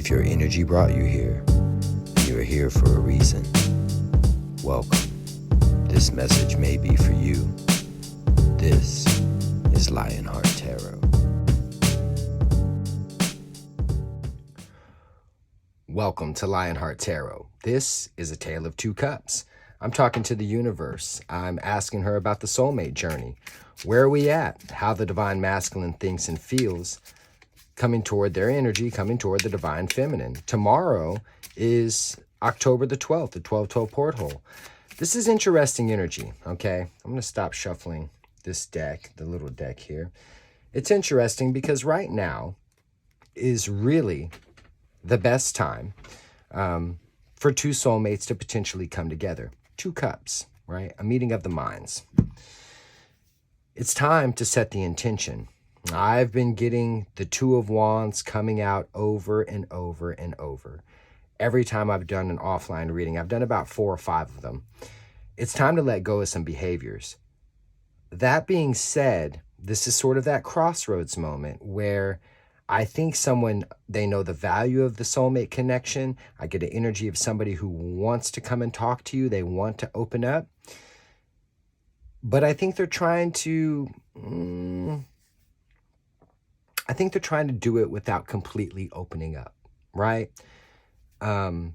If your energy brought you here, you're here for a reason. Welcome. This message may be for you. This is Lionheart Tarot. Welcome to Lionheart Tarot. This is a tale of two cups. I'm talking to the universe. I'm asking her about the soulmate journey. Where are we at? How the divine masculine thinks and feels, coming toward their energy, coming toward the divine feminine. Tomorrow is October the 12th, the 1212 porthole. This is interesting energy, okay? I'm going to stop shuffling this deck, the little deck here. It's interesting because right now is really the best time for two soulmates to potentially come together. Two cups, right? A meeting of the minds. It's time to set the intention. I've been getting the Two of Wands coming out over and over and over. Every time I've done an offline reading, I've done about 4 or 5 of them. It's time to let go of some behaviors. That being said, this is sort of that crossroads moment where I think someone, they know the value of the soulmate connection. I get an energy of somebody who wants to come and talk to you. They want to open up. But I think they're trying to... I think they're trying to do it without completely opening up, right? Not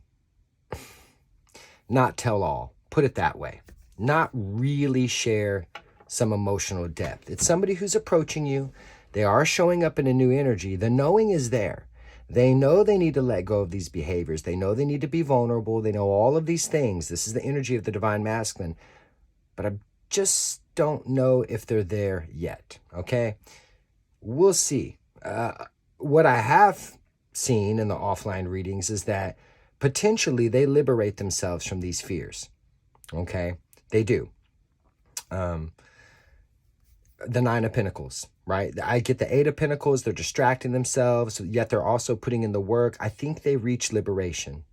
tell all, put it that way. Not really share some emotional depth. It's somebody who's approaching you. They are showing up in a new energy. The knowing is there. They know they need to let go of these behaviors. They know they need to be vulnerable. They know all of these things. This is the energy of the divine masculine. But I just don't know if they're there yet, okay? We'll see. What I have seen in the offline readings is that potentially they liberate themselves from these fears. Okay, they do. The Nine of Pentacles, right? I get the Eight of Pentacles. They're distracting themselves, yet they're also putting in the work. I think they reach liberation,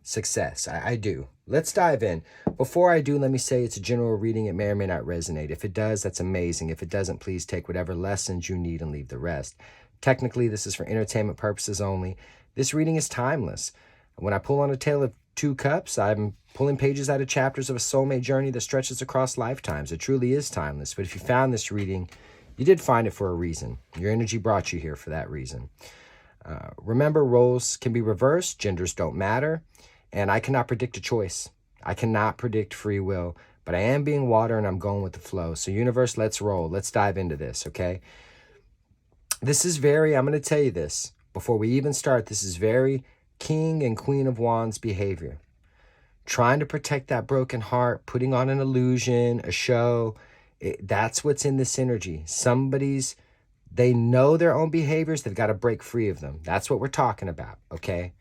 success. I do. Let's dive in. Before I do, let me say it's a general reading. It may or may not resonate. If it does, that's amazing. If it doesn't, please take whatever lessons you need and leave the rest. Technically, this is for entertainment purposes only. This reading is timeless. When I pull on a tale of two cups, I'm pulling pages out of chapters of a soulmate journey that stretches across lifetimes. It truly is timeless. But if you found this reading, you did find it for a reason. Your energy brought you here for that reason. Remember, roles can be reversed. Genders don't matter. And I cannot predict a choice. I cannot predict free will. But I am being water and I'm going with the flow. So universe, let's roll. Let's dive into this, okay? This is very, I'm going to tell you this before we even start, this is very King and Queen of Wands behavior. Trying to protect that broken heart, putting on an illusion, a show. That's what's in this energy. They know their own behaviors. They've got to break free of them. That's what we're talking about, okay?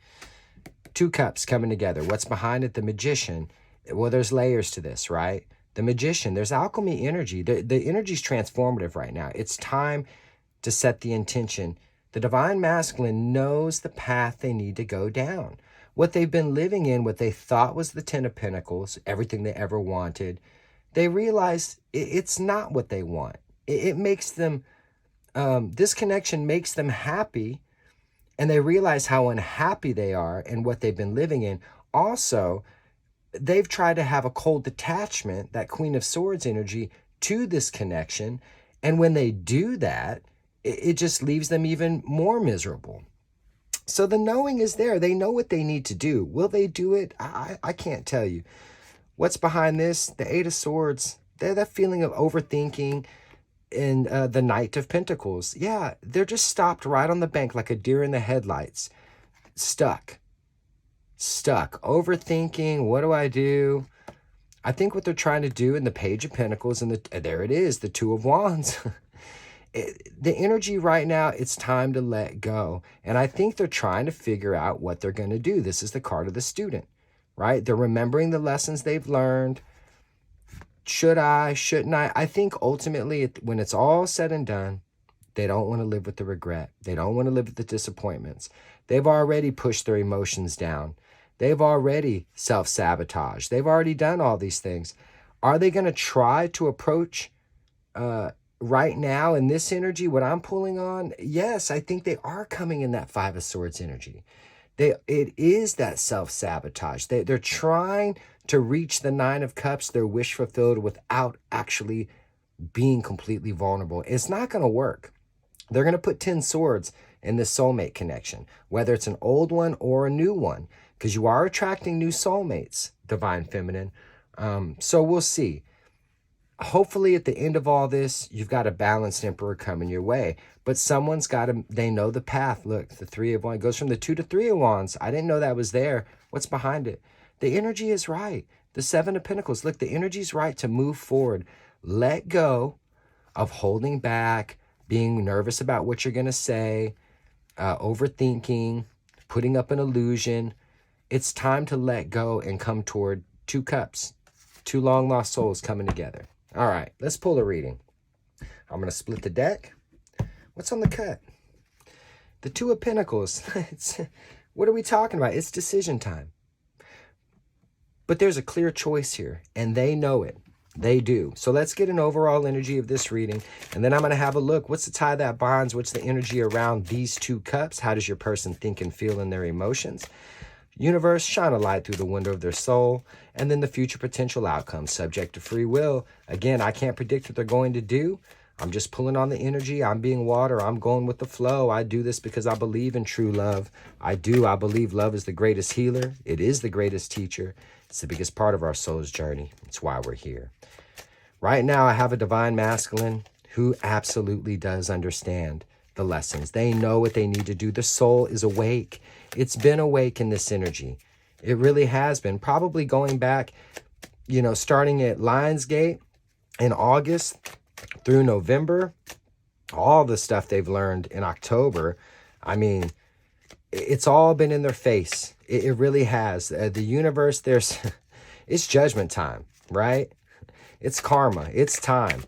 Two cups coming together. What's behind it? The Magician. Well, there's layers to this, right? The Magician, there's alchemy energy. The energy's transformative right now. It's time to set the intention. The divine masculine knows the path they need to go down. What they've been living in, what they thought was the Ten of Pentacles, everything they ever wanted, they realize it's not what they want. It makes them, this connection makes them happy, and they realize how unhappy they are and what they've been living in. Also, they've tried to have a cold detachment, that Queen of Swords energy, to this connection, and when they do that, it just leaves them even more miserable. So the knowing is there. They know what they need to do. Will they do it? I can't tell you. What's behind this? The Eight of Swords. They're that feeling of overthinking. And the Knight of Pentacles. Yeah, they're just stopped right on the bank like a deer in the headlights. Stuck. Overthinking. What do I do? I think what they're trying to do in the Page of Pentacles, and there it is, the Two of Wands. The energy right now, it's time to let go. And I think they're trying to figure out what they're going to do. This is the card of the student, right? They're remembering the lessons they've learned. Should I? Shouldn't I? I think ultimately, when it's all said and done, they don't want to live with the regret. They don't want to live with the disappointments. They've already pushed their emotions down. They've already self-sabotaged. They've already done all these things. Are they going to try to approach right now in this energy, what I'm pulling on? Yes, I think they are coming in that Five of Swords energy. It is that self-sabotage. They're trying to reach the Nine of Cups, their wish fulfilled, without actually being completely vulnerable. It's not going to work. They're going to put 10 swords in this soulmate connection, whether it's an old one or a new one, because you are attracting new soulmates, divine feminine. So we'll see. Hopefully at the end of all this, you've got a balanced emperor coming your way, but someone's got to, they know the path. Look, the Three of Wands goes from the 2 to 3 of Wands. I didn't know that was there. What's behind it? The energy is right. The Seven of Pentacles. Look, the energy is right to move forward. Let go of holding back, being nervous about what you're going to say, overthinking, putting up an illusion. It's time to let go and come toward 2 cups, 2 long lost souls coming together. All right, let's pull a reading. I'm going to split the deck. What's on the cut? The 2 of Pentacles. What are we talking about? It's decision time. But there's a clear choice here, and they know it. They do. So let's get an overall energy of this reading, and then I'm going to have a look. What's the tie that binds? What's the energy around these 2 cups? How does your person think and feel in their emotions? Universe, shine a light through the window of their soul, and then the future potential outcomes subject to free will. Again, I can't predict what they're going to do. I'm just pulling on the energy. I'm being water. I'm going with the flow. I do this because I believe in true love. I believe love is the greatest healer. It is the greatest teacher. It's the biggest part of our soul's journey. It's why we're here. Right now, I have a divine masculine who absolutely does understand the lessons. They know what they need to do. The soul is awake. It's been awake in this energy. It really has been. Probably going back, starting at Lionsgate in August through November, all the stuff they've learned in October. I mean, it's all been in their face. It really has. The universe, it's judgment time, right? It's karma. It's time.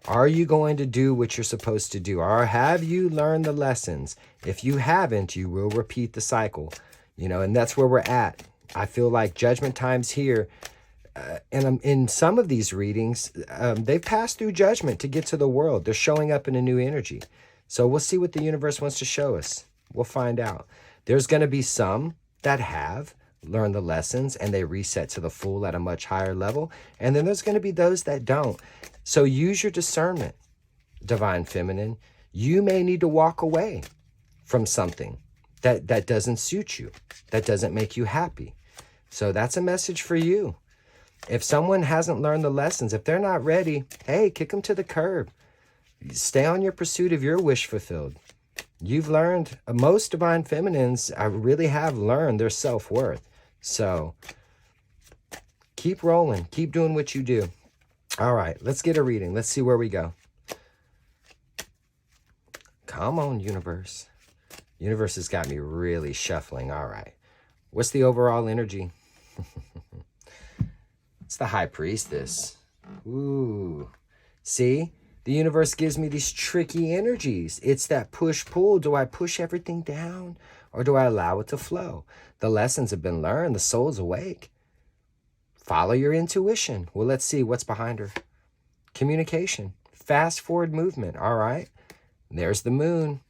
Are you going to do what you're supposed to do? Or have you learned the lessons? If you haven't, you will repeat the cycle, and that's where we're at. I feel like judgment time's here. And in some of these readings, they've passed through judgment to get to the world. They're showing up in a new energy. So we'll see what the universe wants to show us. We'll find out. There's going to be some that have learned the lessons and they reset to the full at a much higher level. And then there's going to be those that don't. So use your discernment, divine feminine. You may need to walk away from something that doesn't suit you, that doesn't make you happy. So that's a message for you. If someone hasn't learned the lessons, if they're not ready, hey, kick them to the curb. Stay on your pursuit of your wish fulfilled. You've learned, most divine feminines really have learned their self-worth. So keep rolling, keep doing what you do. All right, let's get a reading. Let's see where we go. Come on, universe. Universe has got me really shuffling. All right. What's the overall energy? It's the High Priestess. Ooh. See? The universe gives me these tricky energies. It's that push-pull. Do I push everything down or do I allow it to flow? The lessons have been learned. The soul's awake. Follow your intuition. Well, let's see what's behind her. Communication. Fast forward movement. All right. There's the moon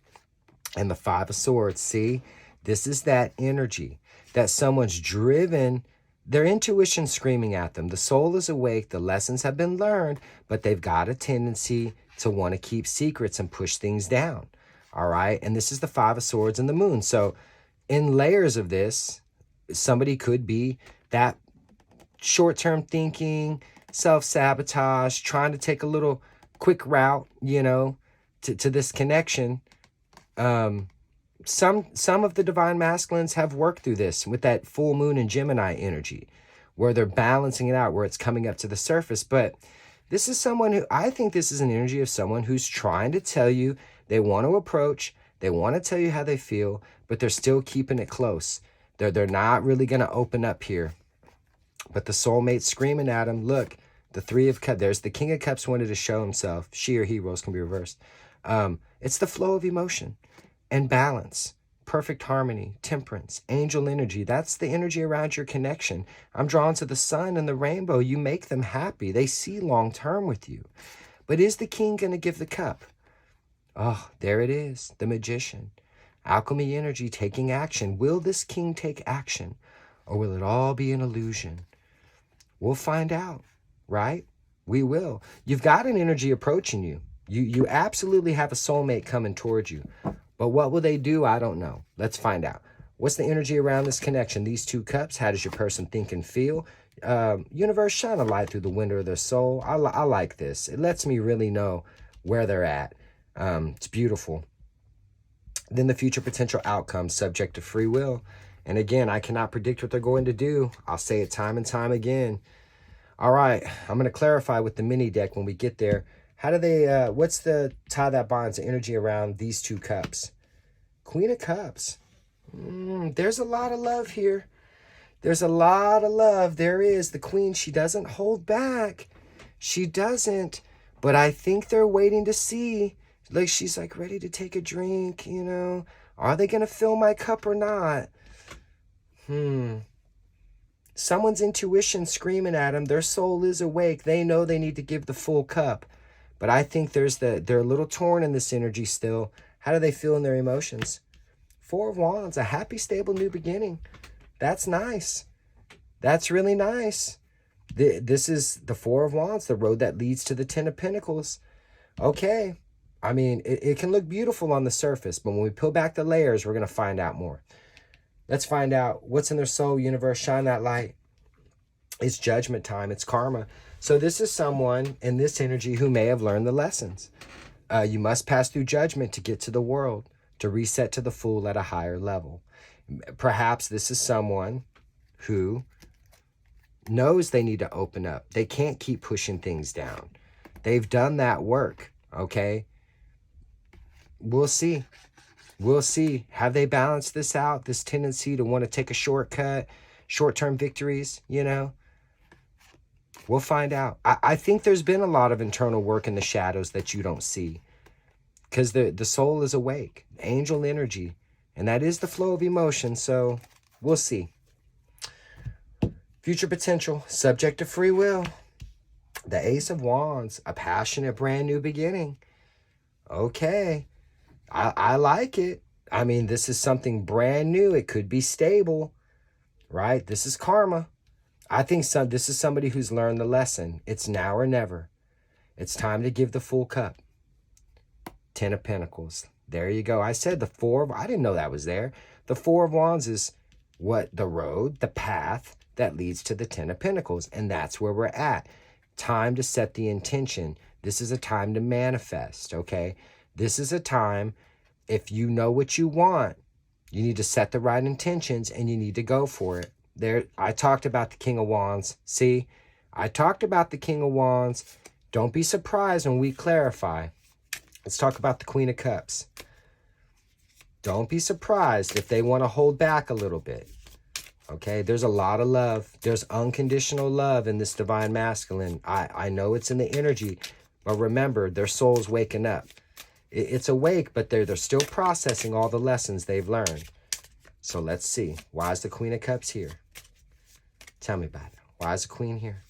and the 5 of swords. See, this is that energy that someone's driven, their intuition screaming at them. The soul is awake. The lessons have been learned, but they've got a tendency to want to keep secrets and push things down. All right. And this is the 5 of swords and the moon. So in layers of this, somebody could be that short-term thinking, self-sabotage, trying to take a little quick route, to this connection. Some of the divine masculines have worked through this with that full moon and Gemini energy, where they're balancing it out, where it's coming up to the surface. But this is someone who, I think this is an energy of someone who's trying to tell you they want to approach, they want to tell you how they feel, but they're still keeping it close. They're not really going to open up here. But the soulmate's screaming at him. Look, the 3 of Cups. There's the King of Cups wanted to show himself. She or he roles can be reversed. It's the flow of emotion and balance, perfect harmony, temperance, angel energy. That's the energy around your connection. I'm drawn to the sun and the rainbow. You make them happy. They see long term with you. But is the king going to give the cup? Oh, there it is, the magician. Alchemy energy taking action. Will this king take action, or will it all be an illusion? We'll find out, right? We will. You've got an energy approaching you. You absolutely have a soulmate coming towards you. But what will they do? I don't know. Let's find out. What's the energy around this connection? These two cups, how does your person think and feel? Universe, shine a light through the window of their soul. I like this. It lets me really know where they're at. It's beautiful. Then the future potential outcomes, subject to free will. And again, I cannot predict what they're going to do. I'll say it time and time again. All right, I'm going to clarify with the mini deck when we get there. How do they, what's the tie that bonds, the energy around these two cups? Queen of Cups. There's a lot of love here. There's a lot of love. There is. The Queen, she doesn't hold back. She doesn't. But I think they're waiting to see. Like, she's like ready to take a drink, you know. Are they going to fill my cup or not? Someone's intuition screaming at them. Their soul is awake. They know they need to give the full cup. But I think they're a little torn in this energy still. How do they feel in their emotions? Four of Wands, a happy, stable new beginning. That's nice. That's really nice. This is the Four of Wands, the road that leads to the Ten of Pentacles. Okay. I mean, it can look beautiful on the surface, but when we peel back the layers, we're going to find out more. Let's find out what's in their soul, universe. Shine that light. It's judgment time. It's karma. So this is someone in this energy who may have learned the lessons. You must pass through judgment to get to the world, to reset to the full at a higher level. Perhaps this is someone who knows they need to open up. They can't keep pushing things down. They've done that work, okay? We'll see. We'll see. Have they balanced this out, this tendency to want to take a shortcut, short-term victories, you know? We'll find out. I think there's been a lot of internal work in the shadows that you don't see, because the soul is awake, angel energy, and that is the flow of emotion, so we'll see. Future potential, subject to free will. The Ace of Wands, a passionate brand new beginning. Okay, I like it. I mean, this is something brand new. It could be stable, right? This is karma. I think this is somebody who's learned the lesson. It's now or never. It's time to give the full cup. Ten of Pentacles. There you go. I said I didn't know that was there. The Four of Wands is what? The road, the path that leads to the Ten of Pentacles. And that's where we're at. Time to set the intention. This is a time to manifest, okay? This is a time, if you know what you want, you need to set the right intentions and you need to go for it. There, I talked about the King of Wands. See, I talked about the King of Wands. Don't be surprised when we clarify. Let's talk about the Queen of Cups. Don't be surprised if they want to hold back a little bit. Okay, there's a lot of love. There's unconditional love in this divine masculine. I know it's in the energy, but remember, their soul's waking up. It's awake, but they're still processing all the lessons they've learned. So let's see. Why is the Queen of Cups here? Tell me about it. Why is the Queen here?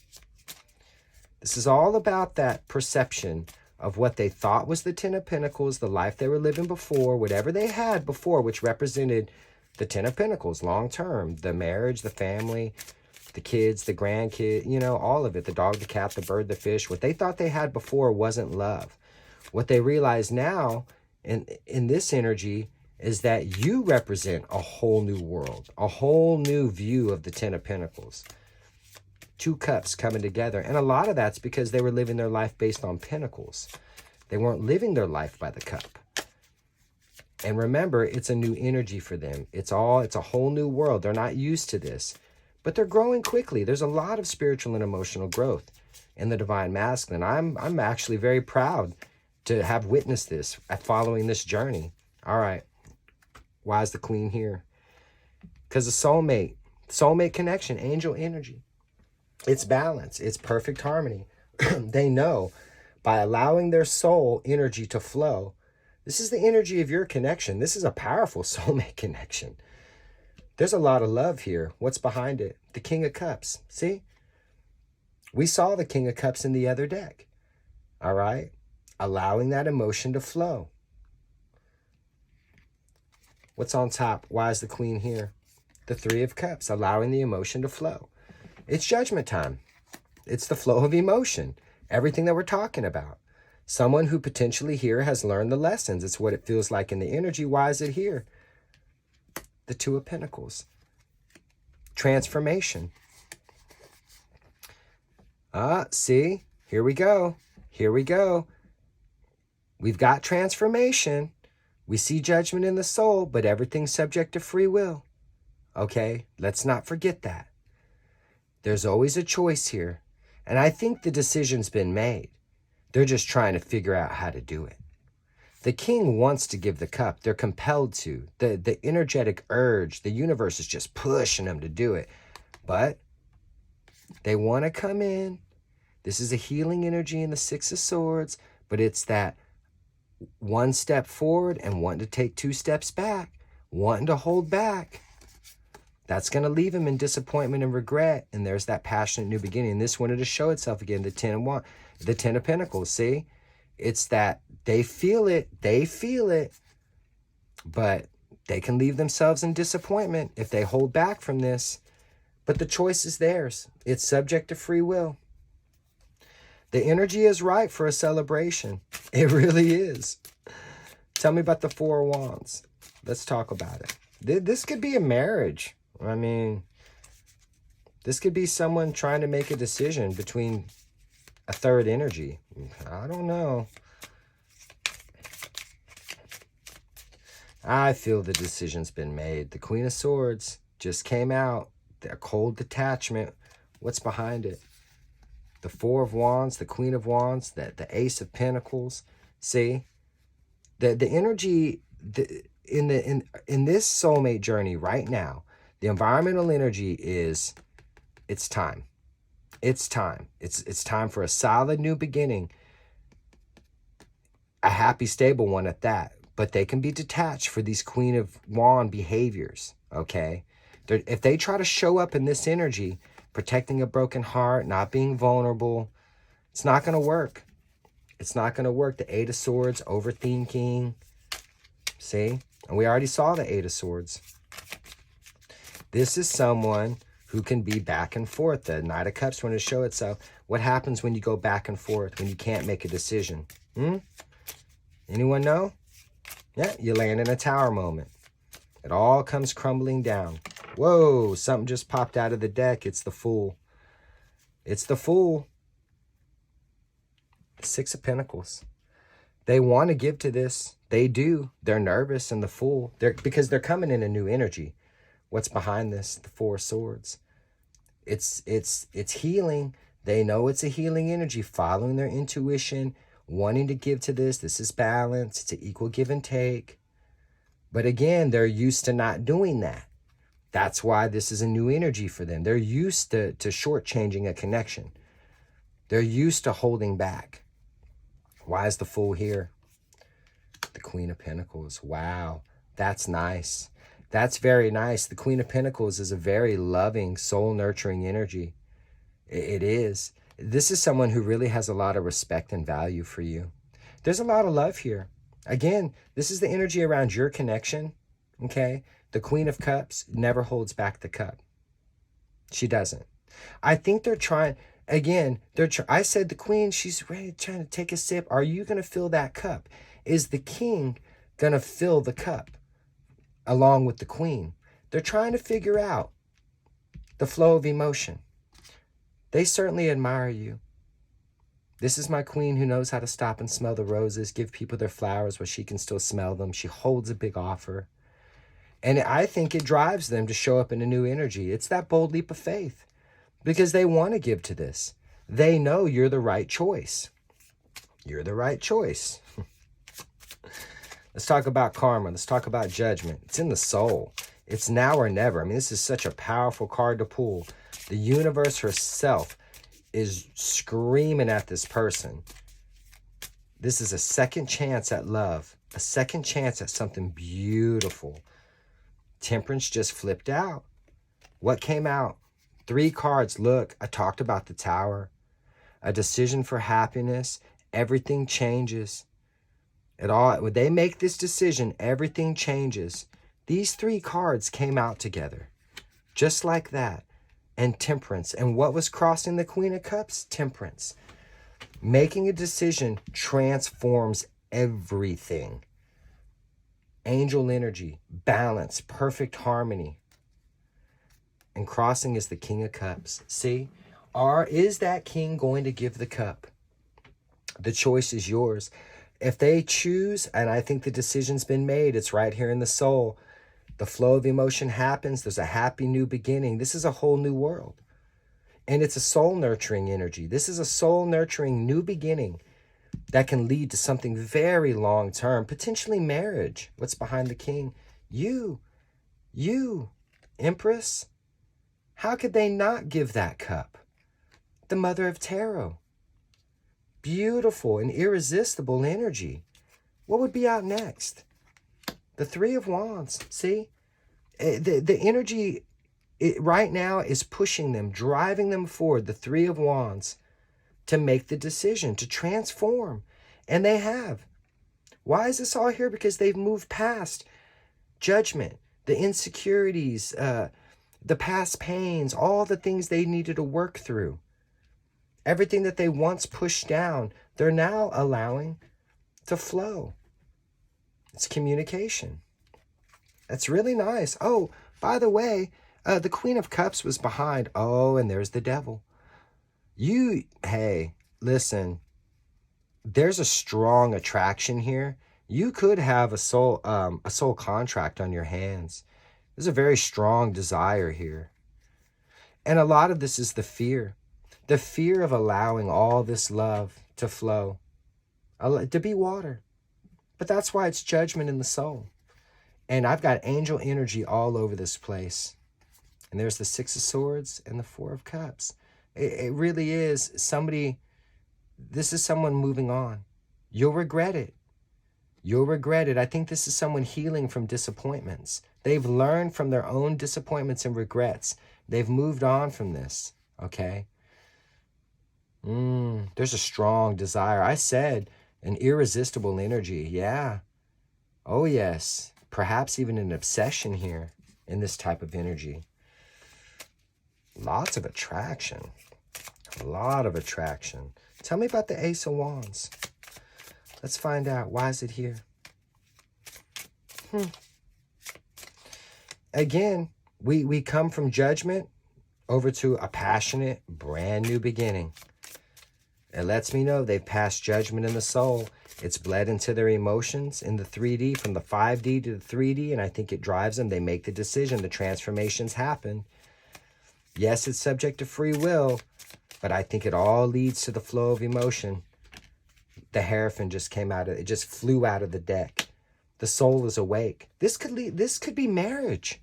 This is all about that perception of what they thought was the Ten of Pentacles, the life they were living before, whatever they had before, which represented the Ten of Pentacles, long term, the marriage, the family, the kids, the grandkids, you know, all of it, the dog, the cat, the bird, the fish. What they thought they had before wasn't love. What they realize now in this energy is that you represent a whole new world, a whole new view of the Ten of Pentacles. Two cups coming together. And a lot of that's because they were living their life based on pentacles. They weren't living their life by the cup. And remember, it's a new energy for them. It's a whole new world. They're not used to this, but they're growing quickly. There's a lot of spiritual and emotional growth in the divine masculine. I'm actually very proud to have witnessed this, following this journey. All right. Why is the Queen here? Because the soulmate connection, angel energy. It's balance. It's perfect harmony. They know by allowing their soul energy to flow. This is the energy of your connection. This is a powerful soulmate connection. There's a lot of love here. What's behind it? The King of Cups. See? We saw the King of Cups in the other deck. All right? Allowing that emotion to flow. What's on top? Why is the Queen here? The Three of Cups, allowing the emotion to flow. It's judgment time. It's the flow of emotion. Everything that we're talking about. Someone who potentially here has learned the lessons. It's what it feels like in the energy. Why is it here? The Two of Pentacles. Transformation. See? Here we go. Here we go. We've got transformation. We see judgment in the soul, but everything's subject to free will. Okay? Let's not forget that. There's always a choice here. And I think the decision's been made. They're just trying to figure out how to do it. The king wants to give the cup. They're compelled to. The energetic urge, the universe is just pushing them to do it. But they want to come in. This is a healing energy in the Six of Swords, but it's that one step forward and wanting to take 2 steps back, wanting to hold back. That's going to leave him in disappointment and regret. And there's that passionate new beginning. This wanted to show itself again, the 10 of Pentacles, see? It's that they feel it, but they can leave themselves in disappointment if they hold back from this. But the choice is theirs. It's subject to free will. The energy is right for a celebration. It really is. Tell me about the Four of Wands. Let's talk about it. This could be a marriage. I mean, this could be someone trying to make a decision between a third energy. I don't know. I feel the decision's been made. The Queen of Swords just came out. A cold detachment. What's behind it? The Four of Wands, the Queen of Wands, the Ace of Pentacles. See? The energy in this soulmate journey right now, the environmental energy is, it's time. It's time. It's time for a solid new beginning. A happy, stable one at that. But they can be detached for these Queen of Wand behaviors, okay? If they try to show up in this energy, protecting a broken heart, not being vulnerable, it's not going to work. It's not going to work. The Eight of Swords, overthinking. See? And we already saw the Eight of Swords. This is someone who can be back and forth. The Knight of Cups want to show itself. What happens when you go back and forth, when you can't make a decision? Anyone know? Yeah, you land in a tower moment. It all comes crumbling down. Whoa, something just popped out of the deck. It's the Fool. It's the Fool. The Six of Pentacles. They want to give to this. They do. They're nervous, and the Fool. Because they're coming in a new energy. What's behind this? The Four of Swords. It's healing. They know it's a healing energy, following their intuition, wanting to give to this. This is balance. It's an equal give and take. But again, they're used to not doing that. That's why this is a new energy for them. They're used to shortchanging a connection. They're used to holding back. Why is the Fool here? The Queen of Pentacles. Wow, that's nice. That's very nice. The Queen of Pentacles is a very loving, soul-nurturing energy. It is. This is someone who really has a lot of respect and value for you. There's a lot of love here. Again, this is the energy around your connection, okay? The Queen of Cups never holds back the cup. She doesn't. I think they're trying, again, I said the Queen, she's ready, trying to take a sip. Are you going to fill that cup? Is the King going to fill the cup along with the Queen? They're trying to figure out the flow of emotion. They certainly admire you. This is my Queen who knows how to stop and smell the roses, give people their flowers while she can still smell them. She holds a big offer. And I think it drives them to show up in a new energy. It's that bold leap of faith because they want to give to this. They know you're the right choice. You're the right choice. Let's talk about karma. Let's talk about judgment. It's in the soul. It's now or never. I mean, this is such a powerful card to pull. The universe herself is screaming at this person. This is a second chance at love. A second chance at something beautiful. Temperance just flipped out. What came out? 3 cards. Look, I talked about the Tower. A decision for happiness. Everything changes. When they make this decision, everything changes. These three cards came out together, just like that. And Temperance. And what was crossing the Queen of Cups? Temperance. Making a decision transforms everything. Angel energy, balance, perfect harmony. And crossing is the King of Cups. See? Is that king going to give the cup? The choice is yours. If they choose, and I think the decision's been made, it's right here in the soul. The flow of emotion happens. There's a happy new beginning. This is a whole new world. And it's a soul nurturing energy. This is a soul nurturing new beginning that can lead to something very long term, potentially marriage. What's behind the king? You, Empress. How could they not give that cup? The Mother of Tarot. Beautiful and irresistible energy. What would be out next? The Three of Wands. See? The energy right now is pushing them, driving them forward, the Three of Wands, to make the decision, to transform. And they have. Why is this all here? Because they've moved past judgment, the insecurities, the past pains, all the things they needed to work through. Everything that they once pushed down, they're now allowing to flow. It's communication. That's really nice. Oh, by the way, the Queen of Cups was behind. Oh, and there's the Devil. Hey, listen, there's a strong attraction here. You could have a soul contract on your hands. There's a very strong desire here. And a lot of this is the fear of allowing all this love to flow, to be water. But that's why it's judgment in the soul. And I've got angel energy all over this place. And there's the Six of Swords and the Four of Cups. It really is somebody, this is someone moving on. You'll regret it. You'll regret it. I think this is someone healing from disappointments. They've learned from their own disappointments and regrets. They've moved on from this, okay? There's a strong desire. I said an irresistible energy, yeah. Oh, yes. Perhaps even an obsession here in this type of energy. Lots of attraction. A lot of attraction. Tell me about the Ace of Wands. Let's find out. Why is it here? Again, we come from judgment over to a passionate, brand new beginning. It lets me know they've passed judgment in the soul. It's bled into their emotions in the 3D, from the 5D to the 3D, and I think it drives them. They make the decision. The transformations happen. Yes, it's subject to free will, but I think it all leads to the flow of emotion. The Hierophant just came out of it, just flew out of the deck. The soul is awake. This could be marriage.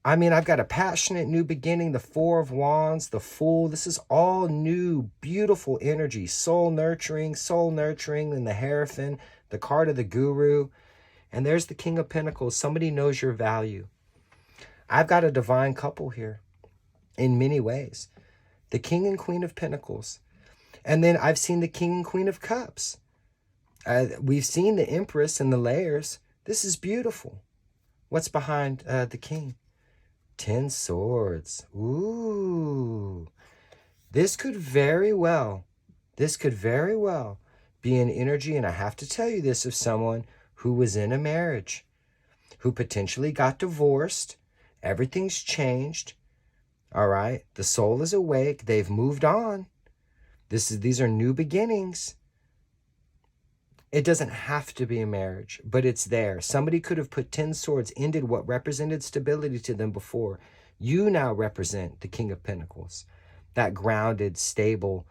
I mean, I've got a passionate new beginning, the Four of Wands, the Fool. This is all new, beautiful energy. Soul nurturing, and the Hierophant, the card of the Guru. And there's the King of Pentacles. Somebody knows your value. I've got a divine couple here in many ways. The King and Queen of Pentacles. And then I've seen the King and Queen of Cups. We've seen the Empress and the layers. This is beautiful. What's behind the King? 10 Swords. Ooh. This could very well be an energy, and I have to tell you this, of someone who was in a marriage, who potentially got divorced. Everything's changed. All right. The soul is awake. They've moved on. These are new beginnings. It doesn't have to be a marriage, but it's there. Somebody could have put 10 swords, ended what represented stability to them before. You now represent the King of Pentacles, that grounded, stable,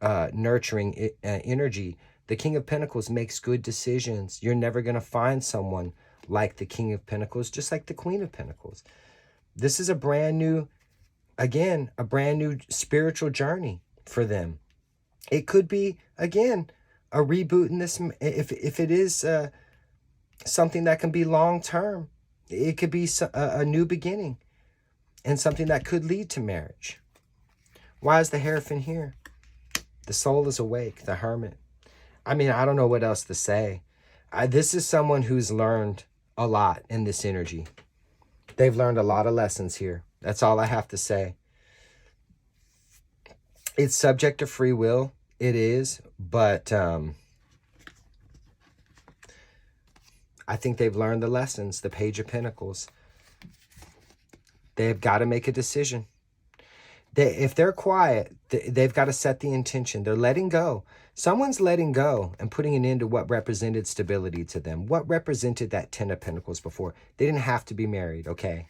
nurturing energy. The King of Pentacles makes good decisions. You're never going to find someone like the King of Pentacles, just like the Queen of Pentacles. This is a brand new spiritual journey for them. It could be, again, a reboot in this. If it is something that can be long-term, it could be a new beginning and something that could lead to marriage. Why is the Hierophant here? The soul is awake, the Hermit. I mean, I don't know what else to say. This is someone who's learned a lot in this energy. They've learned a lot of lessons here. That's all I have to say. It's subject to free will. It is. But I think they've learned the lessons. The Page of Pentacles. They've got to make a decision. If they're quiet, they've got to set the intention. They're letting go. Someone's letting go and putting an end to what represented stability to them. What represented that 10 of Pentacles before? They didn't have to be married, okay?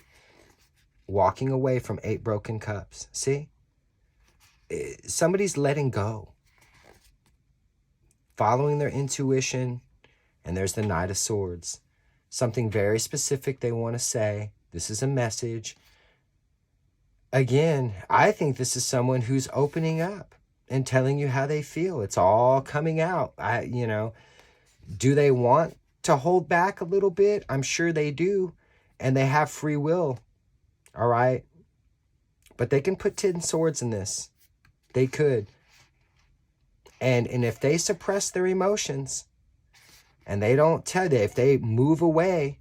Walking away from 8 broken cups. See? Somebody's letting go. Following their intuition. And there's the Knight of Swords. Something very specific they want to say. This is a message. Again, I think this is someone who's opening up and telling you how they feel. It's all coming out. Do they want to hold back a little bit? I'm sure they do. And they have free will. All right. But they can put 10 swords in this. They could. And if they suppress their emotions and they don't tell you, if they move away,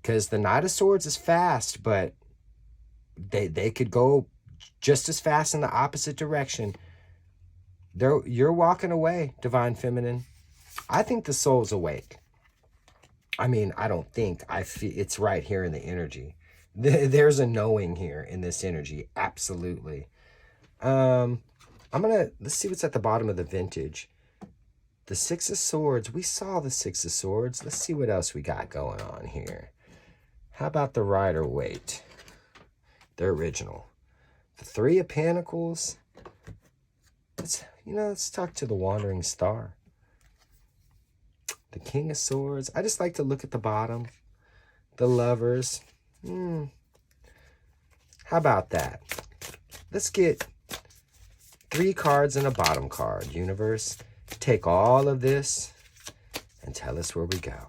because the Knight of Swords is fast, but they could go just as fast in the opposite direction. You're walking away, Divine Feminine. I think the soul's awake. I mean, I don't think. I feel it's right here in the energy. There's a knowing here in this energy. Absolutely. Let's see what's at the bottom of the vintage. The 6 of Swords. We saw the 6 of Swords. Let's see what else we got going on here. How about the Rider-Waite? The original. The 3 of Pentacles. Let's talk to the Wandering Star. The King of Swords. I just like to look at the bottom. The Lovers. How about that? Let's get 3 cards and a bottom card. Universe, take all of this and tell us where we go.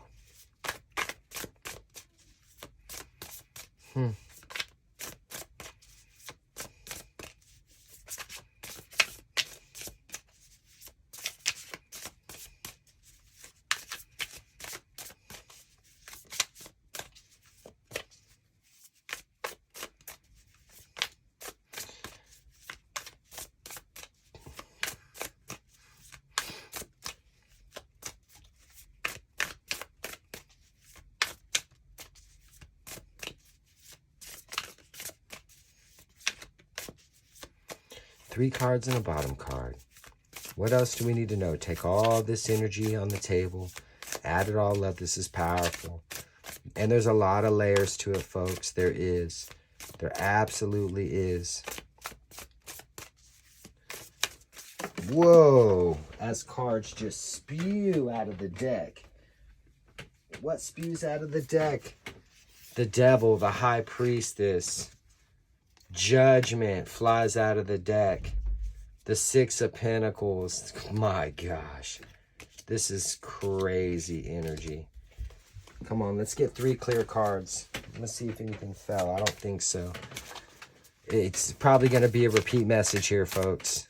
3 cards and a bottom card. What else do we need to know? Take all this energy on the table. Add it all up. This is powerful. And there's a lot of layers to it, folks. There is. There absolutely is. Whoa. As cards just spew out of the deck. What spews out of the deck? The Devil, the High Priestess. Judgment flies out of the deck. The 6 of Pentacles. My gosh. This is crazy energy. Come on, let's get 3 clear cards. Let's see if anything fell. I don't think so. It's probably going to be a repeat message here, folks.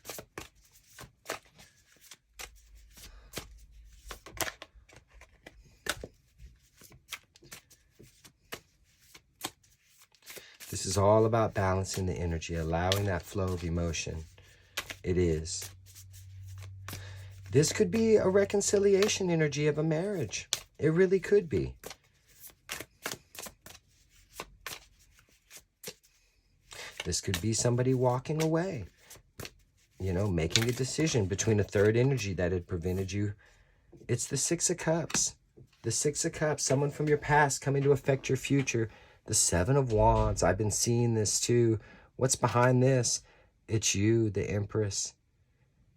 This is all about balancing the energy, allowing that flow of emotion. It is. This could be a reconciliation energy of a marriage. It really could be. This could be somebody walking away. Making a decision between a third energy that had prevented you. It's the 6 of Cups. The 6 of Cups, someone from your past coming to affect your future. The 7 of Wands. I've been seeing this too. What's behind this? It's you, the Empress.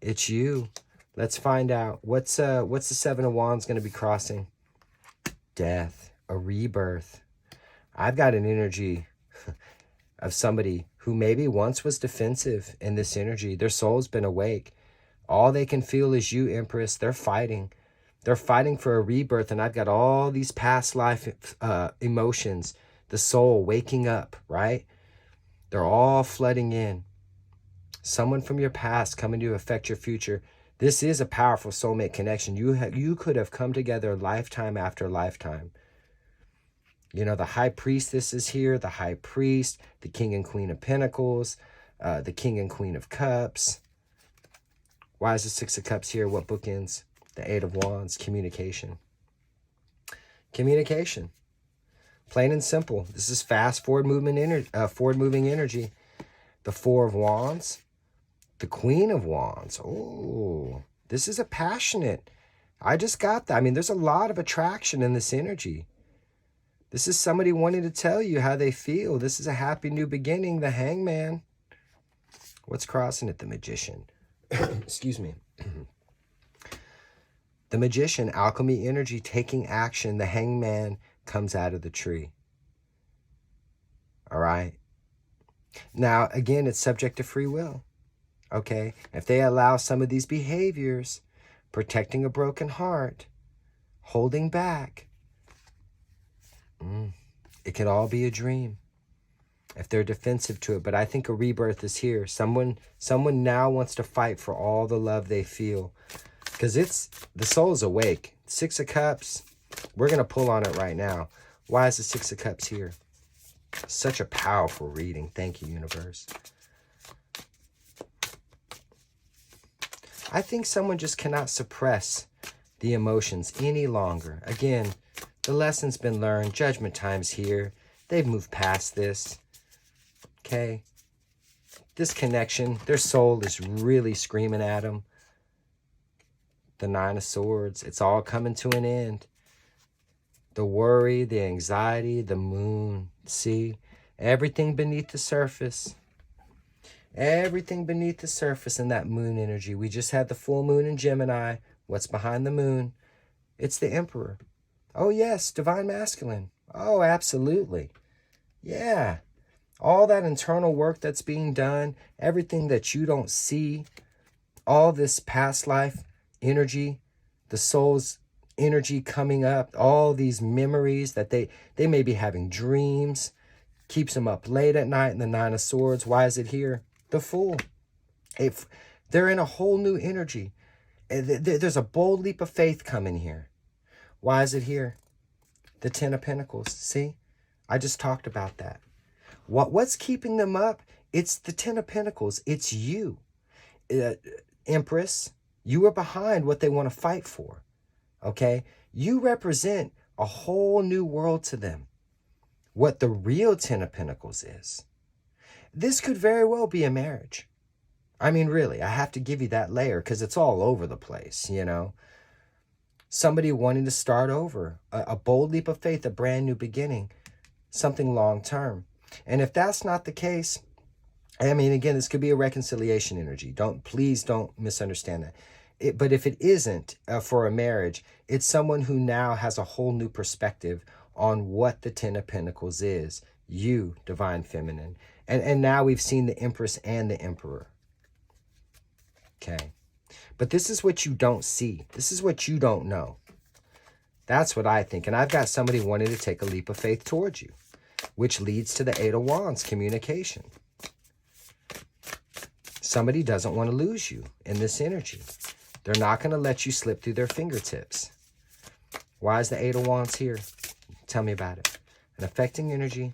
It's you. Let's find out. What's the 7 of Wands going to be crossing? Death. A rebirth. I've got an energy of somebody who maybe once was defensive in this energy. Their soul's been awake. All they can feel is you, Empress. They're fighting. They're fighting for a rebirth. And I've got all these past life emotions. The soul waking up, right? They're all flooding in. Someone from your past coming to affect your future. This is a powerful soulmate connection. You could have come together lifetime after lifetime. You know, the high priestess is here, the high priest, the king and queen of pentacles, the king and queen of cups. Why is the six of cups here? What bookends? The eight of wands, communication. Communication. Plain and simple. This is fast forward moving energy. The four of wands, the queen of wands. Oh, this is a passionate. I just got that. I mean, there's a lot of attraction in this energy. This is somebody wanting to tell you how they feel. This is a happy new beginning. The hangman. What's crossing it? The magician. Excuse me. The magician, alchemy energy, taking action. The hangman comes out of the tree. All right. Now, again, it's subject to free will. Okay. If they allow some of these behaviors, protecting a broken heart, holding back, it could all be a dream if they're defensive to it. But I think a rebirth is here. Someone now wants to fight for all the love they feel, because the soul's awake. Six of Cups, we're going to pull on it right now. Why is the Six of Cups here? Such a powerful reading. Thank you, universe. I think someone just cannot suppress the emotions any longer. Again, the lesson's been learned. Judgment time's here. They've moved past this. Okay? This connection, their soul is really screaming at them. The Nine of Swords, it's all coming to an end. The worry, the anxiety, the moon. See? Everything beneath the surface. Everything beneath the surface in that moon energy. We just had the full moon in Gemini. What's behind the moon? It's the Emperor. Oh, yes, divine masculine. Oh, absolutely. Yeah. All that internal work that's being done, everything that you don't see, all this past life energy, the soul's energy coming up, all these memories that they may be having dreams, keeps them up late at night in the Nine of Swords. Why is it here? The Fool. If they're in a whole new energy. There's a bold leap of faith coming here. Why is it here? The Ten of Pentacles. See? I just talked about that. What's keeping them up? It's the Ten of Pentacles. It's you. Empress, you are behind what they want to fight for. Okay? You represent a whole new world to them. What the real Ten of Pentacles is. This could very well be a marriage. I mean, really, I have to give you that layer because it's all over the place, you know. Somebody wanting to start over, a bold leap of faith, a brand new beginning, something long term. And if that's not the case, I mean, again, this could be a reconciliation energy. Please don't misunderstand that. But if it isn't for a marriage, it's someone who now has a whole new perspective on what the Ten of Pentacles is. You, divine feminine. And now we've seen the Empress and the Emperor. Okay. But this is what you don't see. This is what you don't know. That's what I think. And I've got somebody wanting to take a leap of faith towards you, which leads to the Eight of Wands, communication. Somebody doesn't want to lose you in this energy. They're not going to let you slip through their fingertips. Why is the Eight of Wands here? Tell me about it. An affecting energy.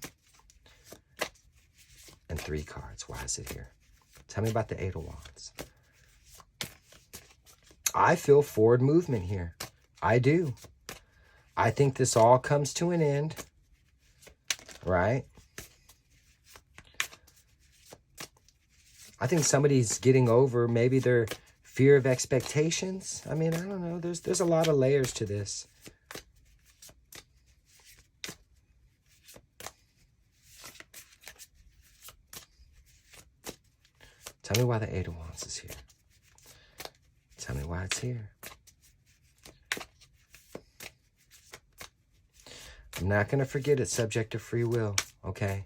And 3 cards. Why is it here? Tell me about the Eight of Wands. I feel forward movement here. I do. I think this all comes to an end. Right? I think somebody's getting over maybe their fear of expectations. I mean, I don't know. There's a lot of layers to this. Tell me why the Eight of Wands is here. Tell me why it's here. I'm not going to forget it's subject to free will, okay?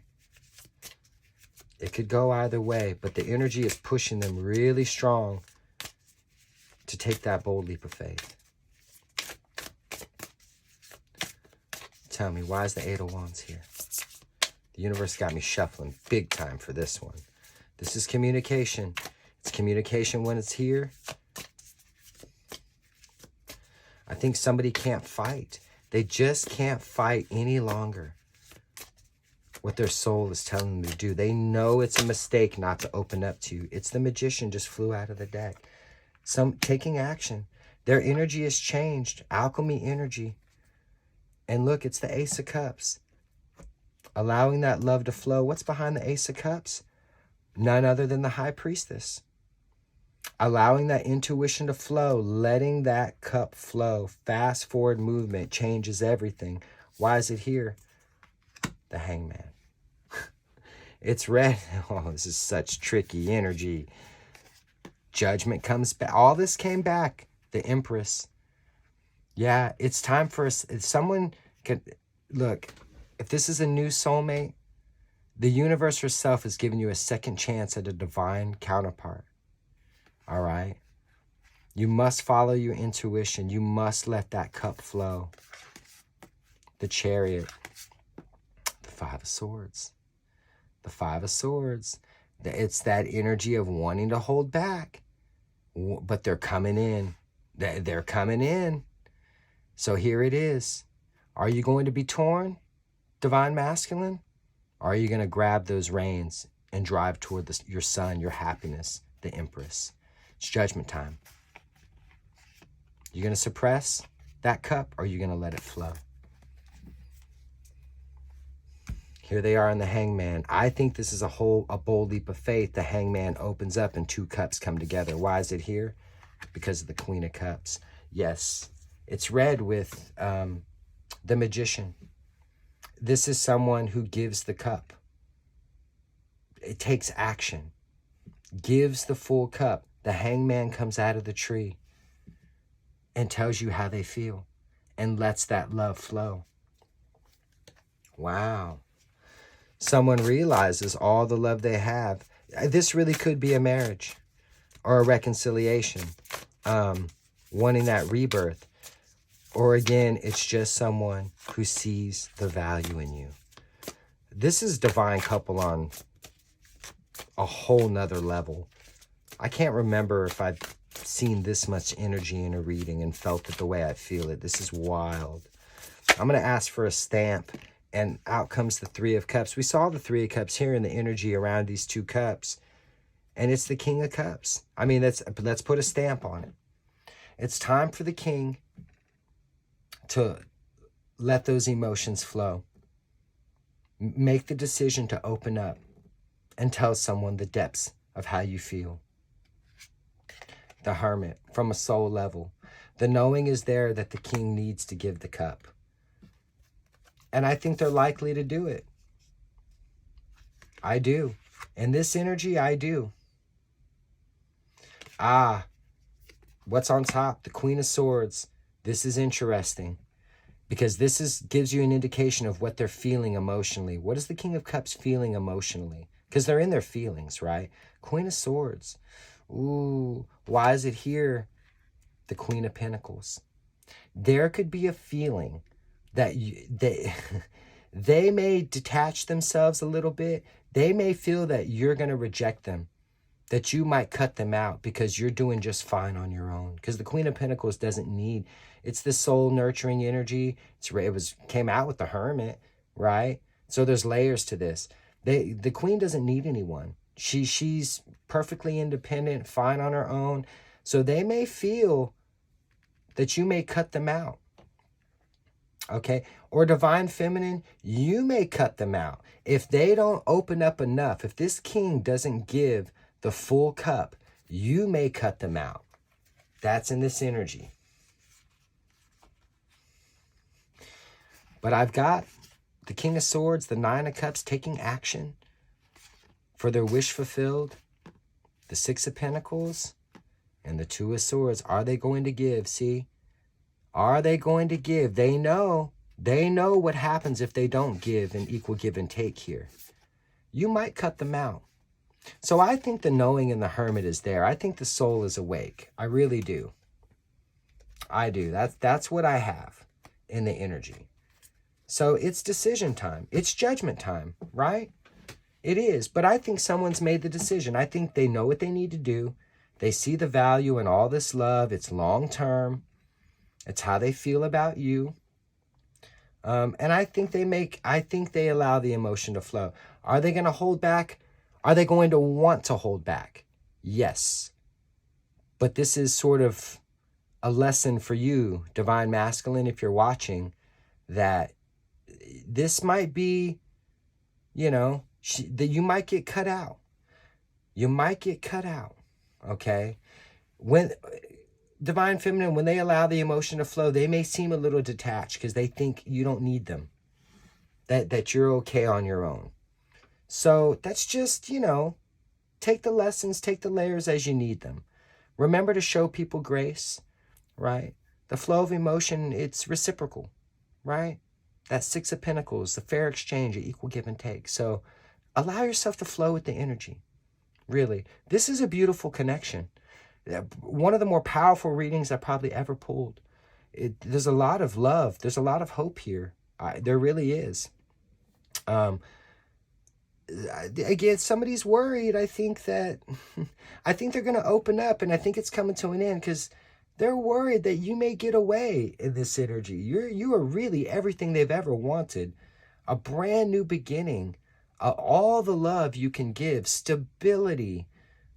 It could go either way, but the energy is pushing them really strong to take that bold leap of faith. Tell me, why is the Eight of Wands here? The universe got me shuffling big time for this one. This is communication. It's communication when it's here. I think somebody can't fight. They just can't fight any longer. what their soul is telling them to do. They know it's a mistake not to open up to you. It's the Magician just flew out of the deck. Some taking action. Their energy has changed. Alchemy energy. And look, it's the Ace of Cups. Allowing that love to flow. What's behind the Ace of Cups? None other than the High Priestess. Allowing that intuition to flow. Letting that cup flow. Fast forward movement changes everything. Why is it here? The Hangman. It's red. Oh, this is such tricky energy. Judgment comes back. All this came back. The Empress. Yeah, it's time for us. If someone could look, if this is a new soulmate, the universe herself is giving you a second chance at a divine counterpart. All right? You must follow your intuition. You must let that cup flow. The Chariot. The Five of Swords. The Five of Swords. It's that energy of wanting to hold back. But they're coming in. They're coming in. So here it is. Are you going to be torn, Divine Masculine? Or are you going to grab those reins and drive toward your sun, your happiness, the Empress? It's judgment time. You going to suppress that cup, or are you going to let it flow? Here they are in the Hangman. I think this is a bold leap of faith. The Hangman opens up and two cups come together. Why is it here? Because of the Queen of Cups. Yes, it's red with the Magician. This is someone who gives the cup. It takes action. Gives the full cup. The Hangman comes out of the tree and tells you how they feel and lets that love flow. Wow. Someone realizes all the love they have. This really could be a marriage or a reconciliation, wanting that rebirth. Or again, it's just someone who sees the value in you. This is divine couple on a whole nother level. I can't remember if I've seen this much energy in a reading and felt it the way I feel it. This is wild. I'm going to ask for a stamp, and out comes the Three of Cups. We saw the Three of Cups here in the energy around these two cups, and it's the King of Cups. I mean, let's put a stamp on it. It's time for the King to let those emotions flow. Make the decision to open up and tell someone the depths of how you feel. The Hermit, from a soul level. The knowing is there that the King needs to give the cup. And I think they're likely to do it. I do. In this energy, I do. What's on top? The Queen of Swords. This is interesting because gives you an indication of what they're feeling emotionally. What is the King of Cups feeling emotionally? Because they're in their feelings, right? Queen of Swords. Ooh, why is it here? The Queen of Pentacles. There could be a feeling that they may detach themselves a little bit. They may feel that you're going to reject them, that you might cut them out because you're doing just fine on your own. Because the Queen of Pentacles doesn't need, it's the soul nurturing energy. Came out with the Hermit, right? So there's layers to this. The Queen doesn't need anyone. She's perfectly independent, fine on her own. So they may feel that you may cut them out. Okay? Or Divine Feminine, you may cut them out. If they don't open up enough, if this King doesn't give the full cup, you may cut them out. That's in this energy. But I've got the King of Swords, the Nine of Cups taking action for their wish fulfilled. The Six of Pentacles and the Two of Swords. Are they going to give? See? Are they going to give? They know what happens if they don't give an equal give and take here. You might cut them out. So I think the knowing in the Hermit is there. I think the soul is awake. I really do. I do. That's what I have in the energy. So it's decision time. It's judgment time, right? It is. But I think someone's made the decision. I think they know what they need to do. They see the value in all this love. It's long term. It's how they feel about you. And I think they allow the emotion to flow. Are they going to hold back? Are they going to want to hold back? Yes. But this is sort of a lesson for you, Divine Masculine, if you're watching, that this might be, that you might get cut out. You might get cut out, okay? When Divine Feminine, when they allow the emotion to flow, they may seem a little detached because they think you don't need them, that you're okay on your own. So that's just, take the lessons, take the layers as you need them. Remember to show people grace, right? The flow of emotion, it's reciprocal, right? That Six of Pentacles, the fair exchange, equal give and take. So allow yourself to flow with the energy. Really, this is a beautiful connection. One of the more powerful readings I probably ever pulled. There's a lot of love. There's a lot of hope here. There really is. Again, somebody's worried. I think they're going to open up, and I think it's coming to an end because they're worried that you may get away in this energy. You are really everything they've ever wanted. A brand new beginning. All the love you can give. Stability.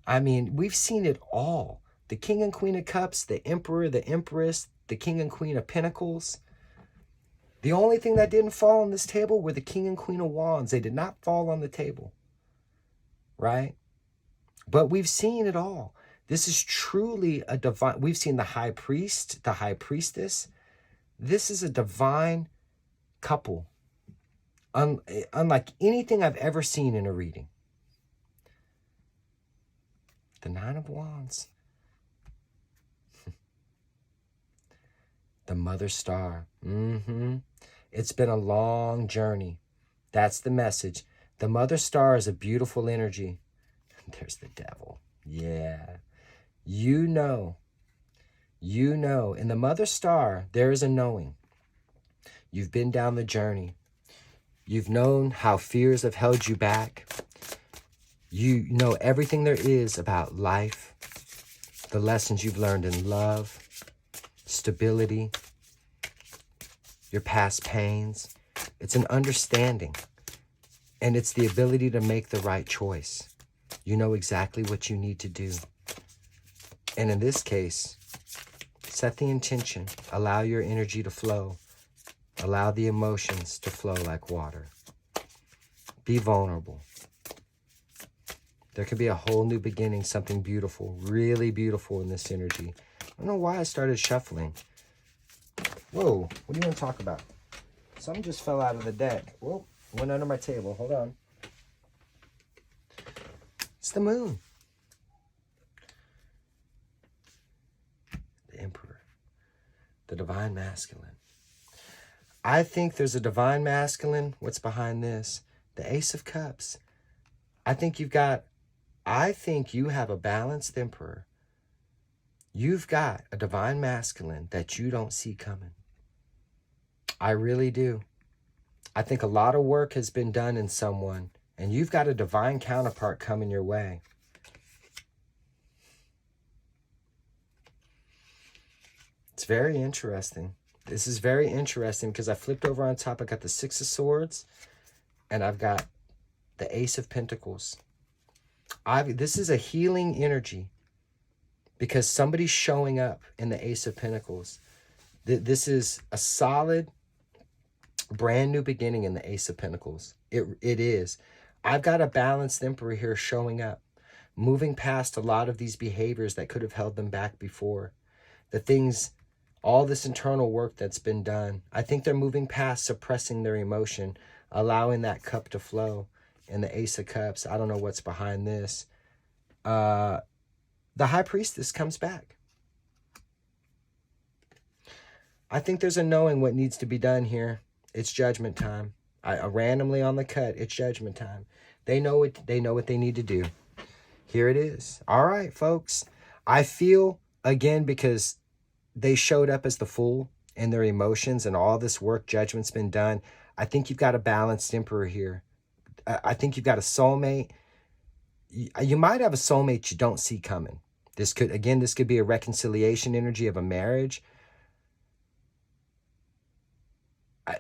I mean, we've seen it all. The King and Queen of Cups, the Emperor, the Empress, the King and Queen of Pentacles. The only thing that didn't fall on this table were the King and Queen of Wands. They did not fall on the table, right? But we've seen it all. This is truly a divine. We've seen the High Priest, the High Priestess. This is a divine couple, unlike anything I've ever seen in a reading. The Nine of Wands. The Mother Star. It's been a long journey. That's the message. The Mother Star is a beautiful energy. There's the Devil. Yeah. You know. In the Mother Star, there is a knowing. You've been down the journey. You've known how fears have held you back. You know everything there is about life, the lessons you've learned in love, stability, your past pains. It's an understanding, and it's the ability to make the right choice. You know exactly what you need to do. And in this case, set the intention, allow your energy to flow, allow the emotions to flow like water. Be vulnerable. There could be a whole new beginning, something beautiful, really beautiful in this energy. I don't know why I started shuffling. Whoa, what do you want to talk about? Something just fell out of the deck. Whoa, went under my table. Hold on. It's the moon. The Emperor. The Divine Masculine. I think there's a Divine Masculine. What's behind this? The Ace of Cups. I think you have a balanced Emperor. You've got a Divine Masculine that you don't see coming. I really do. I think a lot of work has been done in someone, and you've got a divine counterpart coming your way. It's very interesting. This is very interesting because I flipped over on top. I got the Six of Swords, and I've got the Ace of Pentacles. This is a healing energy because somebody's showing up in the Ace of Pentacles. This is a solid, brand new beginning in the Ace of Pentacles. It is. I've got a balanced Emperor here showing up, moving past a lot of these behaviors that could have held them back before. The things, all this internal work that's been done. I think they're moving past suppressing their emotion, allowing that cup to flow. In the Ace of Cups, I don't know what's behind this. The High Priestess comes back. I think there's a knowing what needs to be done here. It's judgment time. I randomly on the cut, it's judgment time. They know what they need to do. Here it is. All right, folks. I feel, again, because they showed up as the Fool in their emotions and all this work, judgment's been done. I think you've got a balanced Emperor here. I think you've got a soulmate. You might have a soulmate you don't see coming. This could be a reconciliation energy of a marriage.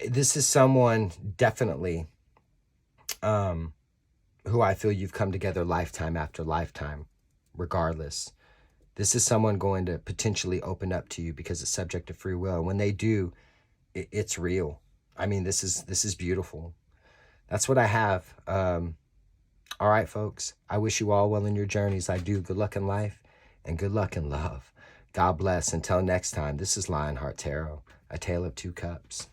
This is someone definitely who I feel you've come together lifetime after lifetime, regardless. This is someone going to potentially open up to you because it's subject to free will. When they do, it's real. I mean, this is beautiful. That's what I have. All right, folks. I wish you all well in your journeys. I do. Good luck in life and good luck in love. God bless. Until next time, this is Lionheart Tarot, a tale of two cups.